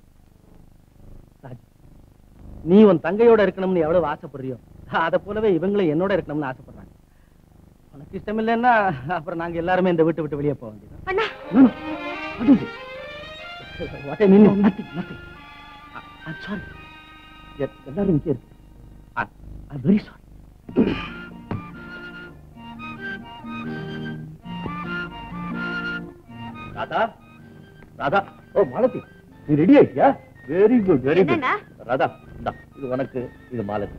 நீ உன் தங்கையோட இருக்கணும்னு எவ்வளவு ஆசைப்படுறியோ அதை போலவே இவங்களும் என்னோட இருக்கணும்னு ஆசைப்படுறாங்க. உனக்கு இஷ்டம் இல்லைன்னா அப்புறம் நாங்க எல்லாருமே இந்த வீட்டை விட்டு வெளியே போக வேண்டியது. எல்லாரும் இங்கே இருக்கு. Very sorry. ராதா, ராதா, ஓ மாலதி, நீ ரெடி ஆயிட்டியா? Very good, very good. Radha, இந்தா, இது உனக்கு, இது மாலதி.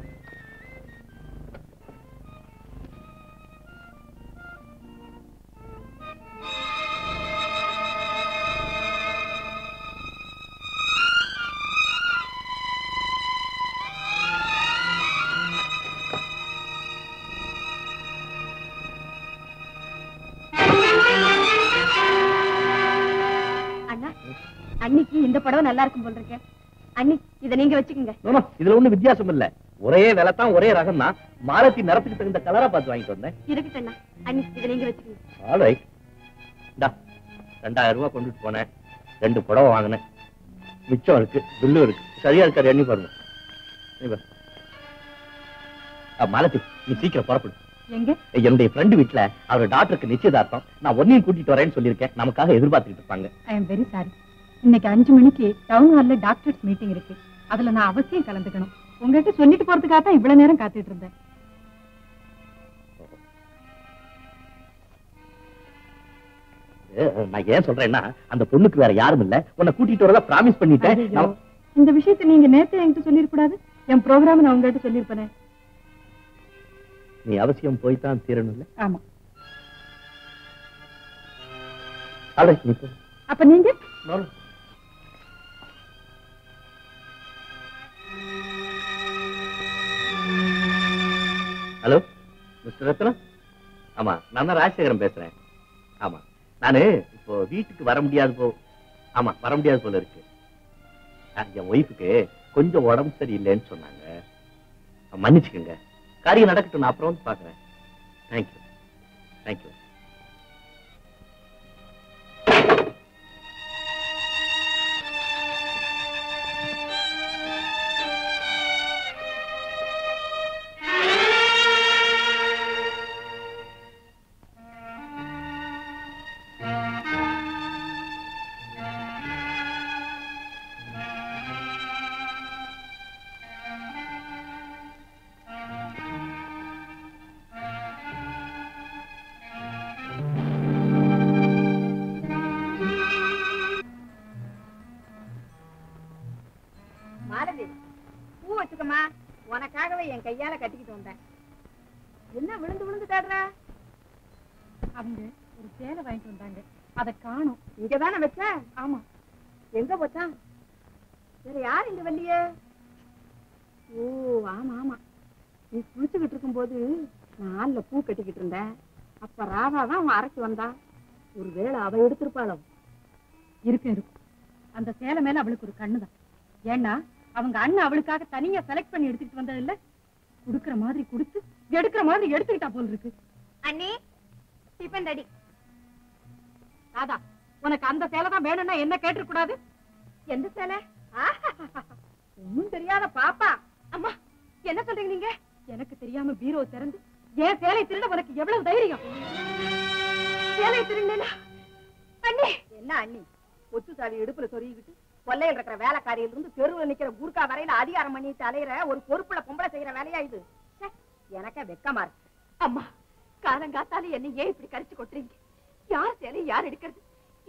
அன்னைக்கு இந்த படம் நல்லா இருக்கும் போல இருக்கேன். அண்ணி, இத நீங்க வச்சுக்கோங்க. இதுல ஒண்ணு வித்தியாசம் இல்ல. ஒரே விலை தான், ஒரே ரகம் தான். மாலத்தி நிறத்துக்கு தகுந்த கலரா பார்த்து வாங்கிட்டு வந்தேன். இருக்கட்டும் அண்ணி, இத நீங்க வச்சுக்கோங்க. ஆல்ரைட். டா 2000 ரூபாய் கொண்டுட்டு போனேன். 2 புடவை வாங்கினேன். மிச்சம் இருக்கு, பில்லு இருக்கு. சரியா இருக்காரு, எண்ணி பாருங்க. மாலத்தி, நீ சீக்கிரம் புறப்படு. எங்க? என்னுடைய ஃப்ரெண்டு வீட்டுல அவர் டாக்டருக்கு நிச்சயதார்த்தம். நான் ஒன்னையும் கூட்டிட்டு வரேன்னு சொல்லியிருக்கேன். நமக்காக எதிர்பார்த்துட்டு இருப்பாங்க. I am very sorry. இன்னைக்கு 5 மணிக்கு டவுன் ஹால்ல டாக்டர்ஸ் மீட்டிங் இருக்கு. அதுல நான் அவசியம் கலந்துக்கணும். உங்ககிட்ட சொல்லிட்டு போறதுக்காக தான் இவ்வளவு நேரம் காத்துட்டு இருந்தேன். நான் ஏன் சொல்றேன்னா, அந்த பொண்ணுக்கு வேற யாரும் இல்ல. உன்னை கூட்டிட்டு வரதா பிராமிஸ் பண்ணிட்டேன். இந்த விஷயத்தை நீங்க நேரத்தை என்கிட்ட சொல்லிருக்கூடாது. என் ப்ரோக்ராம் நான் உங்ககிட்ட சொல்லிருப்பேனே. நீ அவசியம் போய்தான் தீரணும்ல. ஆமா. ஆல்ரைட், நீ போ. அப்ப நீங்க? ஹலோ மிஸ்டர் ரத்னம். ஆமா, நான் தான் ராஜசேகரன் பேசுறேன். ஆமா, நானு இப்போ வீட்டுக்கு வர முடியாது வர முடியாது போல இருக்கு. என் ஒய்ஃபுக்கு கொஞ்சம் உடம்பு சரியில்லைன்னு சொன்னாங்க. மன்னிச்சுக்கோங்க. காரியம் நடக்கட்டும், நான் அப்புறம் வந்து பாக்குறேன். Thank you thank you. உனக்காகவே என் கையால கட்டிக்கிட்டு வந்தேன். என்ன விழுந்து விழுந்து தேடுற? அவங்க ஒரு சேலை வாங்கிட்டு வந்தாங்க, அதை காணோம். இங்கதானே வச்ச? ஆமா. எங்க போச்சா? வேற யார் இங்க வரலையே? ஓ ஆமா ஆமா, நீ குளிச்சுக்கிட்டு இருக்கும் போது நான்ல பூ கட்டிக்கிட்டு இருந்தேன். அப்ப ராதா தான் அவன் அரைச்சு வந்தா. ஒருவேளை அவ எடுத்திருப்பாளோ? இருக்கும் இருக்கும். அந்த சேலை மேல அவளுக்கு ஒரு கண்ணுதான். ஏன்னா அவங்க அண்ணன் அவளுக்காக தனியா செலக்ட் பண்ணி எடுத்துக்கிட்டு வந்தது இல்ல. குடுக்கிற மாதிரி கொடுத்து எடுக்கிற மாதிரி எடுத்துக்கிட்டா போல இருக்கு. அண்ணி டிபன் ரெடி. ராதா, உனக்கு அந்த சேலை தான் வேணும்னா என்ன கேட்டு கூடாது? எந்த சேலை? ஒன்னும் தெரியாத பாப்பா. அம்மா என்ன சொல்றீங்க நீங்க? எனக்கு தெரியாம பீரோ திறந்து ஏன் சேலை திருட உனக்கு எவ்வளவு தைரியம்? சேலை திருடனா? அண்ணி என்ன அண்ணி? ஒத்து சாவி இடுப்புல சொருகிக்கிட்டு கொல்லையில் இருக்கிற வேலைக்காரியில இருந்து தெருவில் நிக்கிற கூர்க்கா வரையில அதிகாரம் பண்ணிட்டு அலையிற ஒரு பொறுப்புல பொம்பளை செய்யற வேலையா இது? எனக்கே வெக்கமா இருக்கு. அம்மா, காலங்காத்தால என்ன ஏன் இப்படி கரிச்சு கொட்டுறீங்க? யார் சேலை யார் எடுக்கிறது?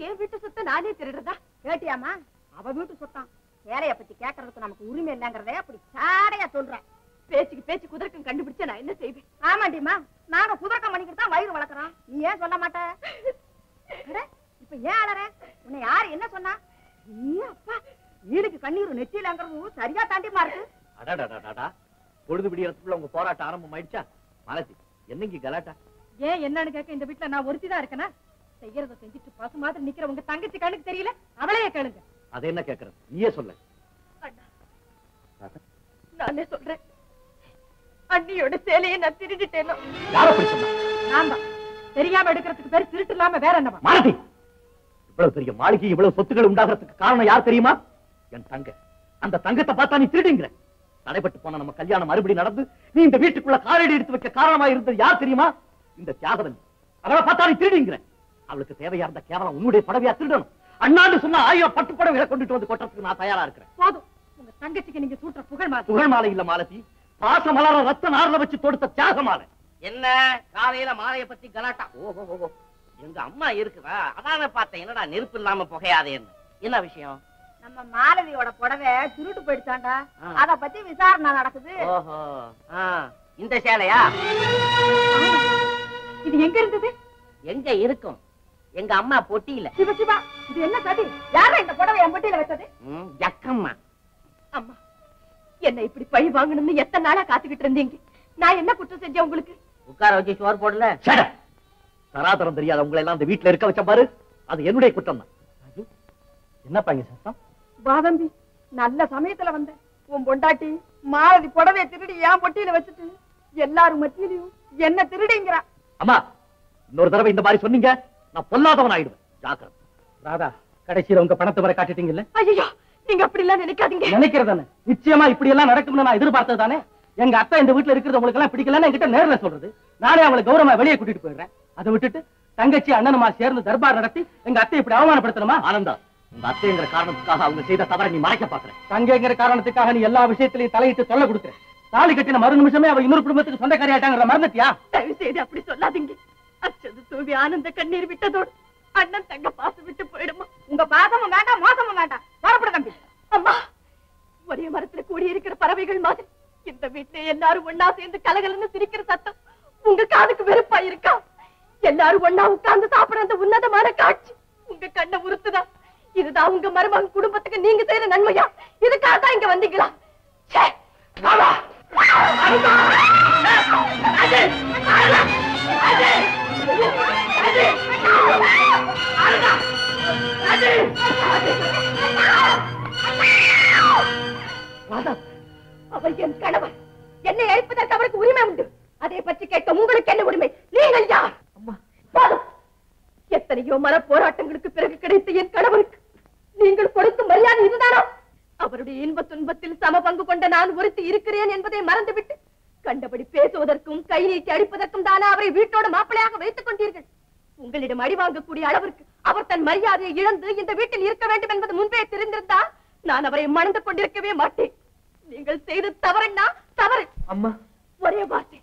என் வீட்டு சொத்தை நானே திருடுறதா? கேட்டியாமா? அவ வீட்டு சொத்தான். சேலைய பத்தி கேட்கறதுக்கு நமக்கு உரிமை இல்லைங்கிறதே அப்படி சாடையா சொல்றேன். பேச்சுக்கு பேச்சு குதிரக்கம் கண்டுபிடிச்சா நான் என்ன செய்வேன்? ஆமாண்டிமா, நாங்க குதிரக்கம் பண்ணிக்கிட்டு தான் வயிறு வளர்க்கறோம். நீ ஏன் சொல்ல மாட்ட? இப்ப ஏன் அலற? உன்னை யாரு என்ன சொன்னா? அப்பா, வீடுக்கு கண்ணீர் நெத்தியிலங்கிறது சரியா தாண்டிமா இருக்கு. அடாடாடாடா, பொழுது விடியறதுக்குள்ள உங்க போராட்டம் ஆரம்பம் ஆயிடுச்சா? மாலதி, என்னங்க கலாட்டா? ஏன் என்னன்னு கேட்க இந்த வீட்டுல நான் ஒருத்திதான் இருக்கேனா? செய்யறத செஞ்சுட்டு பசு மாதிரி நிக்கிற உங்க தங்கச்சி கண்ணுக்கு தெரியல? அவளையே கேளுங்க. அதை என்ன கேக்குறது? நீயே சொல்ல. நானே சொல்றேன், அண்ணியோட சேலையை நான் திருடிட்டேனோ? யார அப்படி சொன்னா? நான் தான். தெரியாம எடுக்கிறதுக்கு பேர் திருட்டு இல்லாம வேற என்னவா? மாலதி, இவ்வளவு பெரிய மாளிகை இவ்வளவு சொத்துக்கள் உண்டாகிறதுக்கு காரணம் யார் தெரியுமா? என் தங்க. அந்த தங்கத்தை பார்த்தா நீ திருடுங்கிற. தடைபட்டு போன நம்ம கல்யாணம் மறுபடி நடந்து நீ இந்த வீட்டுக்குள்ள காலடி எடுத்து வைக்க காரணமா இருந்தது யார் தெரியுமா? இந்த தியாகவல்லி. அவளை பார்த்தா நீ திருடுங்கிற. அவளுக்கு தேவையா இருந்த கேவலம் உன்னுடைய படவையா திருடணும். அண்ணாண்டு சொன்னா 1000 பட்டு படவைகளை கொண்டுட்டு வந்து கொட்டுறதுக்கு நான் தயாரா இருக்கிறேன். போதும், உங்க தங்கச்சிக்கு நீங்க சூட்டுற புகழ் மாலை. புகழ் மாலை இல்ல மாலதி, பாச மலர ரத்த நார்ல வச்சு தொடுத்த தியாக மாலை. என்ன காலையில மாலைய பத்தி கலாட்டா? ஓஹோ ஓஹோ, எங்க அம்மா இருக்குதா? அதான பார்த்தேன். என்னடா நெருப்பு இல்லாம புகையாதேன்னு. என்ன விஷயம்? நம்ம மாலதியோட புடவை திருட்டு போயிடுச்சாண்டா, அத பத்தி விசாரணை நடக்குது. ஓஹோ, இந்த சேலையா? இது எங்க இருந்தது? எங்க இருக்கும்? எங்க அம்மா பொட்டியில. சிவ சிவா, இது என்ன கதி? யாரா இந்த புடவை என் பொட்டியில வச்சது? ஜக்கம்மா. அம்மா, என்ன இப்படி பழி வாங்கணும்னு எத்தனை நாளா காத்துக்கிட்டு இருந்தீங்க? நான் என்ன குற்றம் செஞ்சேன் உங்களுக்கு? உட்கார வச்சு சோறு போடல. தராதரம் தெரியாத உங்களை எல்லாம் அந்த வீட்டுல இருக்க வச்ச பாரு, அது என்னுடைய குற்றம் தான். என்னப்பா இங்க சத்தம்? வாதம்பி, நல்ல சமயத்துல வந்த. உன் பொண்டாட்டி மாலதி புடவைய திருடி ஏன் பொட்டியில வச்சுட்டு எல்லாரும் மத்தியிலையும் என்ன திருடிங்கிறா. அம்மா, இன்னொரு தடவை இந்த மாதிரி சொன்னீங்க நான் பொல்லாதவன் ஆயிடுவேன். ஜாக்கிரதை. ராதா, கடைசியில உங்க பணத்தை வர காட்டிட்டீங்கல்ல? ஐயோ, நீங்க அப்படி எல்லாம் நினைக்காதீங்க. நினைக்கிறதானே? நிச்சயமா இப்படி எல்லாம் நடக்கும்னு நான் எதிர்பார்த்தது தானே. எங்க அத்தை இந்த வீட்டுல இருக்கிறது உங்களுக்கு எல்லாம் பிடிக்கலன்னு என்கிட்ட நேர்ல சொல்றது. நானே அவங்களை கௌரவமா வெளியே கூட்டிட்டு போயிடுறேன். அதை விட்டுட்டு தங்கச்சி அண்ணனுமா சேர்ந்து தர்பார் நடத்தி எங்க அத்தை இப்படி அவமானப்படுத்தணுமா? ஆனந்தா, உங்க அத்தைங்கிற காரணத்துக்காக அவங்க செய்த தவறை நீ மறைக்க பாக்குறேன். தங்கைங்கிற காரணத்துக்காக நீ எல்லா விஷயத்திலையும் தலையிட்டு தொல்லை கொடுக்குற. தாலி கட்டின மறு நிமிஷமே அவ இன்னொரு குடும்பத்துக்கு சொந்தக்காரி ஆயிட்டாங்கிற மறந்துட்டியா? தயவு செய்து அப்படி சொல்லாதீங்க. அச்சது தூவி ஆனந்த கண்ணீர் விட்டதோடு அண்ணன் தங்க பாசம் விட்டு போயிடுமா? உங்க பாசமும் வேண்டாம், மோசமும் வேண்டாம். வரப்பட தம்பி. அம்மா, ஒரே மரத்துல கூடி இருக்கிற பறவைகள் மாதிரி இந்த வீட்டுல எல்லாரும் ஒன்னா சேர்ந்து கலகலன்னு சிரிக்கிற சத்தம் உங்க காதுக்கு வெறுப்பா இருக்கா? எல்லாரும் ஒன்னா உட்கார்ந்து சாப்பிட அந்த உன்னதமான காட்சி உங்க கண்ணை உறுத்துதா? இதுதான் உங்க மருமகன் குடும்பத்துக்கு நீங்க செய்யற நன்மையா? இதுக்காக தான் இங்க வந்தீங்களா? அவர் என் கணவர். என்னை அழைப்பதற்கு அவருக்கு உரிமை உண்டு. அதை பற்றி கேட்க உங்களுக்கு என்ன உரிமை? நீங்கள் யார்? எத்தனையோ மன போராட்டங்களுக்கு பிறகு கிடைத்த என் கணவருக்கு நீங்கள் கொடுக்கும் மரியாதை இதுதானா? அவருடைய இன்ப துன்பத்தில் சம பங்கு கொண்ட நான் ஒருத்தி இருக்கிறேன் என்பதை மறந்துவிட்டு கண்டபடி பேசுவதற்கும் கை நீட்டி அடிப்பதற்கும் தானே அவரை வீட்டோடு மாப்பிளையாக வைத்துக் கொண்டீர்கள். உங்களிடம் அடி வாங்கக்கூடிய அளவிற்கு அவர் தன் மரியாதையை இழந்து இந்த வீட்டில் இருக்க வேண்டும் என்பது முன்பே தெரிந்திருந்தால் நான் அவரை மணந்து கொண்டிருக்கவே மாட்டேன். நீங்கள் செய்து தவறுன்னா தவறு. அம்மா, ஒரே வார்த்தை,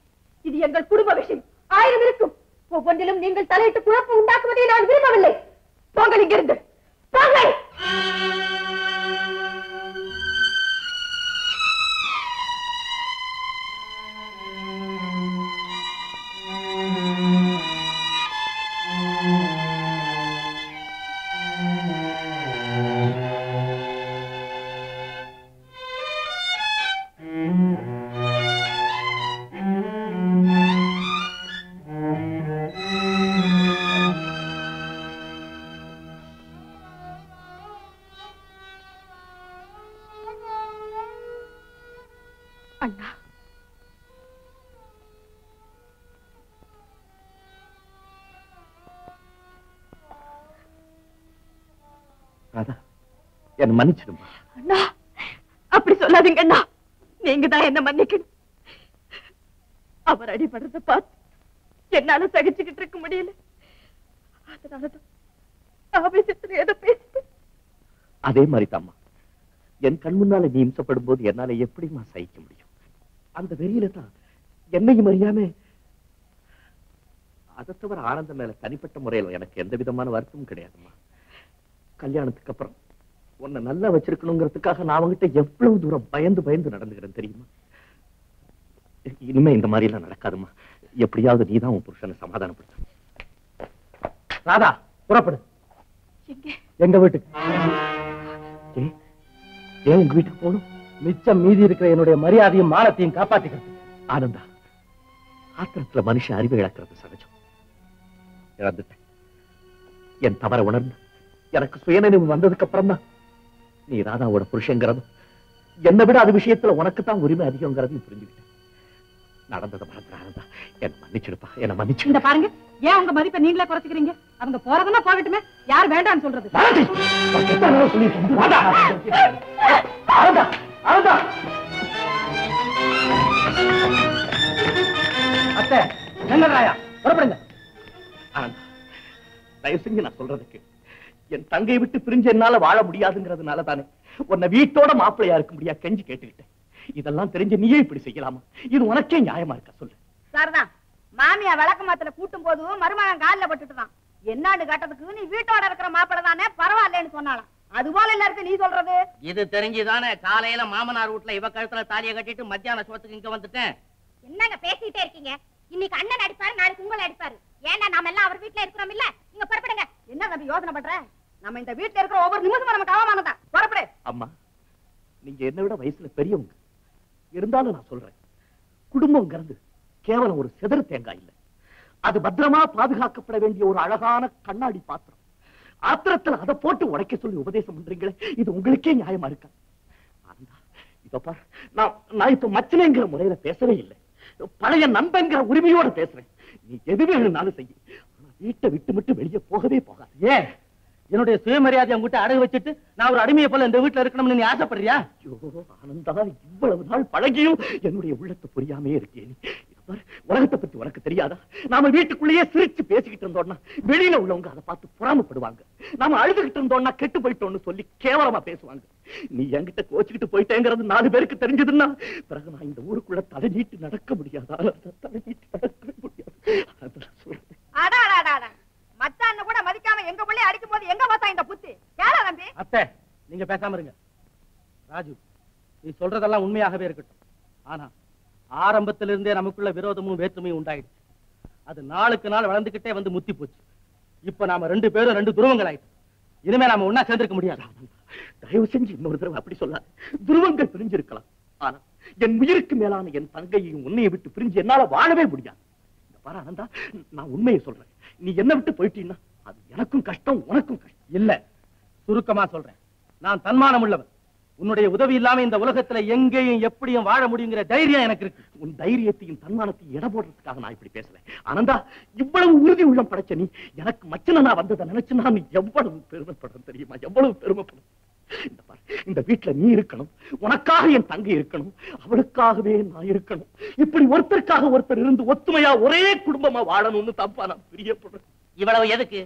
இது எங்கள் குடும்ப விஷயம். 1000 இருக்கும். ஒவ்வொன்றிலும் நீங்கள் தலையிட்டு குழப்பம் உண்டாக்குவதை நான் விரும்பவில்லை. போங்கள் இங்கிருந்து, போங்கள். அண்ணா, என்ன மன்னிச்சிடுமா. அண்ணா, அப்படி சொல்லாதீங்க அண்ணா. நீங்க தான் என்ன மன்னிக்கணும். அவர் அடிபடுறத பார்த்து என்னால சகிச்சுக்கிட்டு இருக்க முடியல. அதனாலதான் ஆவேசத்துல ஏதோ பேசி. அதே மாதிரி தாம்மா, என் கண் முன்னால நீ இம்சப்படும் போது என்னால எப்படிமா சகிக்க முடியும்? அந்த வெறியில தான் என்னையும் அறியாம. அதை தவிர ஆனந்தம் மேல தனிப்பட்ட முறையில எனக்கு எந்த விதமான வருத்தமும் கிடையாதுமா. கல்யாணத்துக்கு அப்புறம் உன்னை நல்லா வச்சிருக்கணுங்கிறதுக்காக நான் அவங்கிட்ட எவ்வளவு தூரம் பயந்து பயந்து நடந்துக்கிறேன் தெரியுமா? இனிமே இந்த மாதிரி எல்லாம் நடக்காதுமா. எப்படியாவது நீதான் உன் புருஷனை சமாதானப்படுத்த. ராதா, புறப்படு. எங்க வீட்டுக்கு. ஏன் உங்க வீட்டுக்கு போகணும்? மிச்சம் மீதி இருக்கிற என்னுடைய மரியாதையும் மானத்தையும் காப்பாத்திக்கிறது. ஆனந்தா, ஆத்திரத்துல மனுஷன் அறிவை இழக்கிறது சகஜம். இழந்துட்டேன். என் தவற உணர்ந்து எனக்கு சுயநினைவு வந்ததுக்கு அப்புறம் தான் நீ ராதாவோட புருஷங்கிறதும் என்னை விட அது விஷயத்துல உனக்கு தான் உரிமை அதிகங்கிறதையும் புரிஞ்சுக்கிட்டேன். நடந்ததை மறந்துடாதா, என்ன மன்னிச்சிடுப்பா, என்ன மன்னிச்சு. இந்த பாருங்க, ஏன் உங்க மதிப்பை நீங்களே குறைச்சிக்கிறீங்க? அவங்க போறதுன்னா போகட்டுமே, யார் வேண்டாம்னு சொல்றது? அத்தை, என்னராயா, புறப்படுங்க. தயவு செஞ்சு நான் சொல்றதுக்கு, என் தங்கையை விட்டு பிரிஞ்சு என்னால வாழ முடியாதுங்கிறதுனால தானே உன்னை வீட்டோட மாப்பிள்ளையா இருக்க முடியா கெஞ்சி கேட்டுக்கிட்டேன். இதெல்லாம் தெரிஞ்சு நீயே இப்படி செய்யலாமா? இது உனக்கே நியாயமா இருக்கா சொல்லு? சார்தான், மாமியா விளக்கு மாத்துல கூட்டும் போது மருமகன் காலில் பட்டுட்டுதான். என்னான்னு கேட்டதுக்கு நீ வீட்டோட இருக்கிற மாப்பிள்ளை தானே, பரவாயில்லன்னு சொன்னாலாம். அது போல இல்ல இருக்கு நீ சொல்றது. இது தெரிஞ்சுதானே காலையில மாமனார் வீட்டுல இவ கழுத்துல தாலியை கட்டிட்டு மத்தியான சோத்துக்கு இங்க வந்துட்டேன். என்னங்க பேசிட்டே இருக்கீங்க? இன்னைக்கு அண்ணன் அடிப்பாரு, நாளைக்கு உங்களை அடிப்பாரு. ஏன்னா நாம எல்லாம் அவர் வீட்டுல இருக்கிறோம் இல்ல? நீங்க புறப்படுங்க. என்ன தம்பி யோசனை பண்ற? நம்ம இந்த வீட்டுல இருக்கிற ஒவ்வொரு நிமிஷமும் நமக்கு அவமானதான். புறப்படு. அம்மா, நீங்க என்னை விட வயசுல பெரியவங்க. இருந்தாலும் நான் சொல்றேன், குடும்பம்ங்கிறது கேவலம் ஒரு செதறு தேங்காய் இல்ல. அது பத்திரமா பாதுகாக்கப்பட வேண்டிய ஒரு அழகான கண்ணாடி பாத்திரம். ஆத்திரத்துல அதை போட்டு உடைக்க சொல்லி உபதேசம் பண்றீங்களே, இது உங்களுக்கே நியாயமா இருக்கா? இப்ப பாரு, நான் இப்ப மச்சனைங்கிற முறையில பேசவே இல்லை. பழைய நண்பங்கிற உரிமையோட பேசுறேன். நீ எது வேணும்னாலும் செய்ய, வீட்டை விட்டு விட்டு வெளியே போகவே போகாது. ஏன் என்னுடைய சுயமரியாதை உங்ககிட்ட அடகு வச்சுட்டு நான் ஒரு அடிமையை போல இந்த வீட்டுல இருக்கணும்னு நீ ஆசைப்படுறியா? ஐயோ ஆனந்தா, இவ்வளவு நாள் பழகியும் என்னுடைய உள்ளத்தை புரியாமே இருக்கேன். உலகத்தை பத்தி உனக்கு தெரியாதா? நாம வீட்டுக்குள்ளேயே சிரிச்சு பேசிக்கிட்டு இருந்தோம்னா வெளியில உள்ளவங்க அதை பார்த்து பொறாமப்படுவாங்க. நாம அழுதுகிட்டு இருந்தோம்னா கெட்டு போயிட்டோம்னு சொல்லி கேவலமா பேசுவாங்க. நீ என்கிட்ட கோச்சுக்கிட்டு போயிட்டேங்கிறது 4 பேருக்கு தெரிஞ்சதுன்னா பிறகு நான் இந்த ஊருக்குள்ள தலை நீட்டு நடக்க முடியாதா? தலை நீட்டு நடக்கவே முடியாது. மச்சான் கூட மதிக்காம எங்க பிள்ளை அடிக்கும் போது எங்க பார்த்தா இந்த புத்தி? கேளா தம்பி. அத்தை, நீங்க பேசாம இருங்க. ராஜு, நீ சொல்றதெல்லாம் உண்மையாகவே இருக்கட்டும். ஆனா ஆரம்பத்திலிருந்தே நமக்குள்ள விரோதமும் வேற்றுமையும் உண்டாயிடுச்சு. அது நாளுக்கு நாள் வளர்ந்துகிட்டே வந்து முத்தி போச்சு. இப்ப நாம 2 பேரும் 2 துருவங்கள் ஆயிட்டோம். இனிமே நாம ஒன்னா சேர்ந்திருக்க முடியாது. தயவு செஞ்சு இன்னொரு தடவை அப்படி சொல்லாது. துருவங்கள் பிரிஞ்சிருக்கலாம், ஆனா என் உயிருக்கு மேலான என் தங்கையையும் உன்னையை விட்டு பிரிஞ்சு என்னால வாழவே முடியாது. இந்த பாரு ஆனந்தா, நான் உண்மையை சொல்றேன். நீ என்ன விட்டு போயிட்டீன்னா அது எனக்கும் கஷ்டம், உனக்கும் கஷ்டம். இல்ல, சுருக்கமா சொல்றேன், நான் தன்மானம் உள்ளவன். உன்னுடைய உதவி இல்லாம இந்த உலகத்துல எங்கேயும் எப்படியும் வாழ முடியுங்கிற தைரியம் எனக்கு இருக்கு. உன் தைரியத்தையும் தன்மானத்தையும் இட போடுறதுக்காக நான் இப்படி பேசல. ஆனந்தா, இவ்வளவு உறுதி உள்ளம் படைச்ச நீ எனக்கு மச்சனா வந்ததை நினைச்சு நான் எவ்வளவு பெருமைப்படுறேன் தெரியுமா? எவ்வளவு பெருமைப்படுறேன். இந்த பாரு, இந்த வீட்டுல நீ இருக்கணும், உனக்காக என் தங்கை இருக்கணும், அவளுக்காகவே நான் இருக்கணும். இப்படி ஒருத்தருக்காக ஒருத்தர் இருந்து ஒத்துமையா ஒரே குடும்பமா வாழணும்னு தப்பா நான் பிரியப்படுறேன். இவ்வளவு எதுக்கு?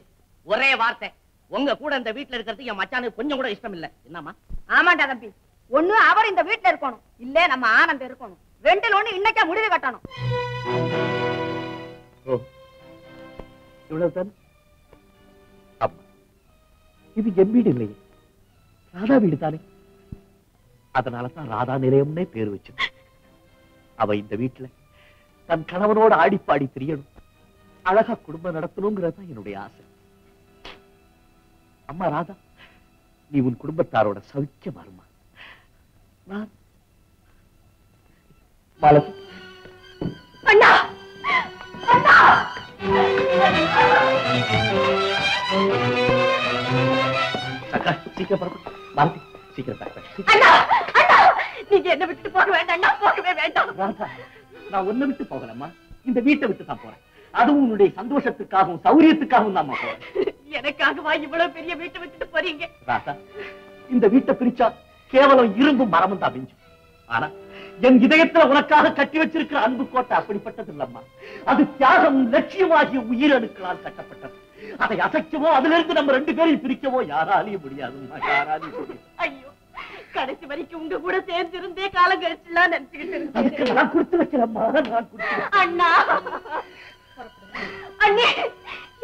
ஒரே வார்த்தை, உங்க கூட இந்த வீட்டுல இருக்கிறது என் மச்சானுக்கு கொஞ்சம் கூட இஷ்டம் இல்ல. என்னம்மா? ஆமாண்டா தம்பி, ஒண்ணு அவர் இந்த வீட்டுல இருக்கணும், இல்ல நம்ம ஆனந்தம் இருக்கணும். ரெண்டுல ஒண்ணு இன்னைக்கே முடிவு கட்டணும். இவ்வளவுதான். அம்மா, இது என் வீடு இல்லையே, ராதா வீடு தானே. அதனாலதான் ராதா நிலையம்னே பேர் வச்சு. அவ இந்த வீட்டுல தன் கணவனோட ஆடிப்பாடி திரியணும், அழகா குடும்பம் நடத்தணுங்கிறது என்னுடைய ஆசை. அம்மா ராதா, நீ உன் குடும்பத்தாரோட சௌக்கியம் வருமா? நான் மாலதி. அண்ணா, அண்ணா, அக்கா, சீக்கிரம் புறப்படு. மாலதி, சீக்கிரம் புறப்படு. அண்ணா, அண்ணா, நீங்க என்ன விட்டு போக வேண்டாம், நான் போகவே வேண்டாம். ராதா, நான் உன்னை விட்டு போகலம்மா, இந்த வீட்டை விட்டு தான் போறேன். அதுவும் உன்னுடைய சந்தோஷத்துக்காகவும் சௌரியத்துக்காகவும் தான் போறேன். எனக்காகவா இவ்வளவு பெரிய வீட்டை விட்டுட்டு போறீங்க? ராதா, இந்த வீட்டை பிரிச்சா கேவலம் இரும்பு மரமும் தான் மிஞ்சும். ஆனா என் இதயத்துல உனக்காக கட்டி வச்சிருக்கிற அன்பு கோட்டை அப்படிப்பட்டது இல்லம்மா. அது தியாகம், லட்சியமாகிய உயிரணுக்களால் கட்டப்பட்டது. அதை அசைக்கவோ அதுல இருந்து நம்ம ரெண்டு பேரையும் பிரிக்கவோ யாராலையும் முடியாதும்மா, யாராலையும் முடியாது. ஐயோ, கடைசி வரைக்கும் உங்க கூட சேர்ந்து இருந்தே காலம் கழிச்சுலாம் நினைச்சுக்கிட்டு அதுக்கு இருக்கேன். நான் கொடுத்து வைக்கிறேம்மா, நான் கொடுத்து. அண்ணா, அண்ணே,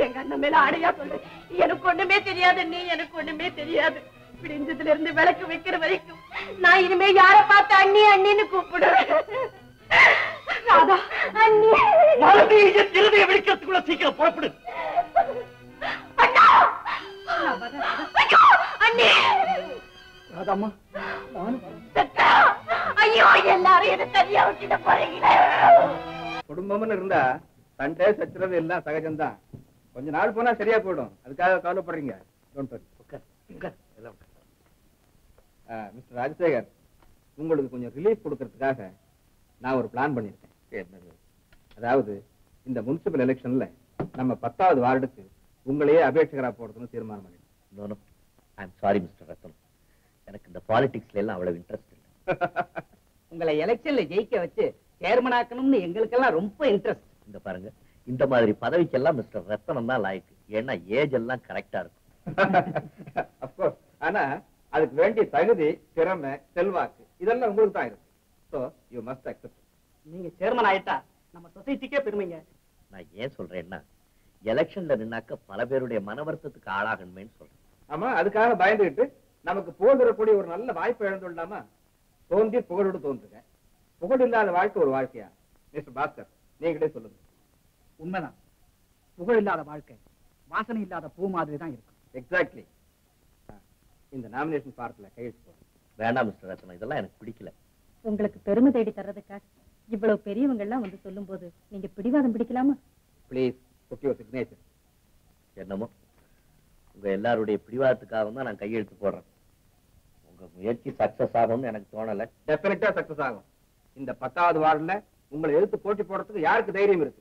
எங்க அண்ணன் மேல ஆடையா சொல்லு. எனக்கு ஒண்ணுமே தெரியாது அண்ணே, எனக்கு ஒண்ணுமே தெரியாது. பிடிஞ்சதுல இருந்து விளக்கு வைக்கிற வரைக்கும் நான் இனிமே யார பார்த்து அண்ணி அண்ணின்னு கூப்பிடுவேன். ராதா, அண்ணி. மாலதி, என் இருதய வெடிக்கிறதுக்குள்ள சீக்கிரம் புறப்படு. அண்ணா, ஐயோ, அண்ணி. ராதாம்மா, சத்தா, ஐயோ, எல்லாரும் என்ன தனியா விட்டுட்டு போறீங்களே. குடும்பம்னு இருந்தா சண்டை சச்சரவு எல்லாம் சகஜம்தான். கொஞ்ச நாள் போனா சரியா போயிடும், அதுக்காக கவலைப்படுறீங்க. மிஸ்டர் ராஜசேகர், உங்களுக்கு கொஞ்சம் ரிலீஃப் கொடுக்கறதுக்காக நான் ஒரு பிளான் பண்ணிருக்கேன். அதாவது இந்த முனிசிபல் எலெக்ஷன்ல நம்ம 10வது வார்டுக்கு உங்களையே அபேட்சகரா போடுறதுன்னு தீர்மானம் பண்ணிட்டேன். No no, I am sorry mister Rathnam, எனக்கு இந்த பாலிடிக்ஸ்ல எல்லாம் அவ்வளவு இன்ட்ரெஸ்ட் இல்லை. உங்களை எலெக்ஷன்ல ஜெயிக்க வச்சு சேர்மன் ஆக்கணும்னு எங்களுக்கெல்லாம் ரொம்ப இன்ட்ரெஸ்ட். இந்த பாருங்க, இந்த மாதிரி பதவிக்கெல்லாம் மிஸ்டர் ரத்தனம் தான் லாய்க்கு. ஏன்னா ஏஜ் எல்லாம் கரெக்டா இருக்கும். அப்கோர்ஸ், ஆனா அதுக்கு வேண்டிய தகுதி, திறமை, செல்வாக்கு இதெல்லாம் உங்களுக்கு தான் இருக்கு. So you must accept. நீங்க சேர்மன் ஆயிட்டா நம்ம சொசைட்டிக்கே பெருமைங்க. நான் ஏன் சொல்றேன்னா, எலெக்ஷன்ல நின்னாக்க பல பேருடைய மன வருத்தத்துக்கு ஆளாகணுமேன்னு சொல்றேன். ஆமா, அதுக்காக பயந்துகிட்டு நமக்கு போகிறக்கூடிய ஒரு நல்ல வாய்ப்பை இழந்துள்ளாமா? தோன்றி புகழோடு தோன்றுங்க. புகழ் இல்லாத வாழ்க்கை ஒரு வாழ்க்கையா? மிஸ்டர் பாஸ்கர், நீங்களே சொல்லுங்க. உண்மைதான், புகழ் இல்லாத வாழ்க்கை வாசனை இல்லாத பூ மாதிரி தான் இருக்கும். எக்ஸாக்ட்லி. இந்த நாமினேஷன் பார்ட்ல கையெழுத்து போடுங்க. வேண்டாம் மிஸ்டர் ரத்தனம், இதெல்லாம் எனக்கு பிடிக்கல. உங்களுக்கு பெருமை தேடி தர்றதுக்காக இவ்வளவு பெரியவங்க எல்லாம் வந்து சொல்லும் போது நீங்க பிடிவாதம் பிடிக்கலாமா? Please put your signature. என்னமோ உங்க எல்லாருடைய பிடிவாதத்துக்காக தான் நான் கையெழுத்து போடுறேன். உங்க முயற்சி சக்சஸ் ஆகும்னு எனக்கு தோணல. டெஃபினட்டா சக்சஸ் ஆகும். இந்த 10வது வார்டுல உங்களை எதிர்த்து போட்டி போடுறதுக்கு யாருக்கு தைரியம் இருக்கு?